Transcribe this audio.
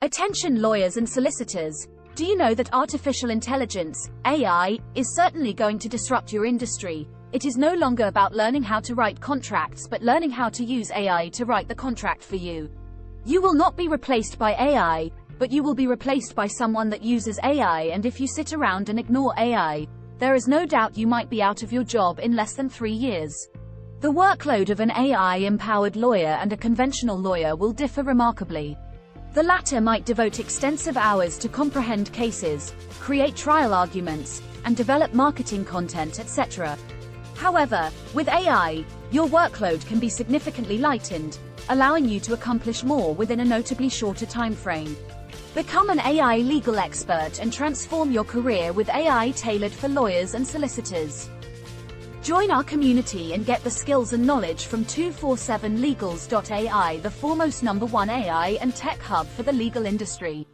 Attention lawyers and solicitors. Do you know that artificial intelligence, AI, is certainly going to disrupt your industry? It is no longer about learning how to write contracts but learning how to use AI to write the contract for you. You will not be replaced by AI, but you will be replaced by someone that uses AI, and if you sit around and ignore AI, there is no doubt you might be out of your job in less than 3 years. The workload of an AI-empowered lawyer and a conventional lawyer will differ remarkably. The latter might devote extensive hours to comprehend cases, create trial arguments, and develop marketing content, etc. However, with AI, your workload can be significantly lightened, allowing you to accomplish more within a notably shorter time frame. Become an AI legal expert and transform your career with AI tailored for lawyers and solicitors. Join our community and get the skills and knowledge from 247legals.ai, the foremost #1 AI and tech hub for the legal industry.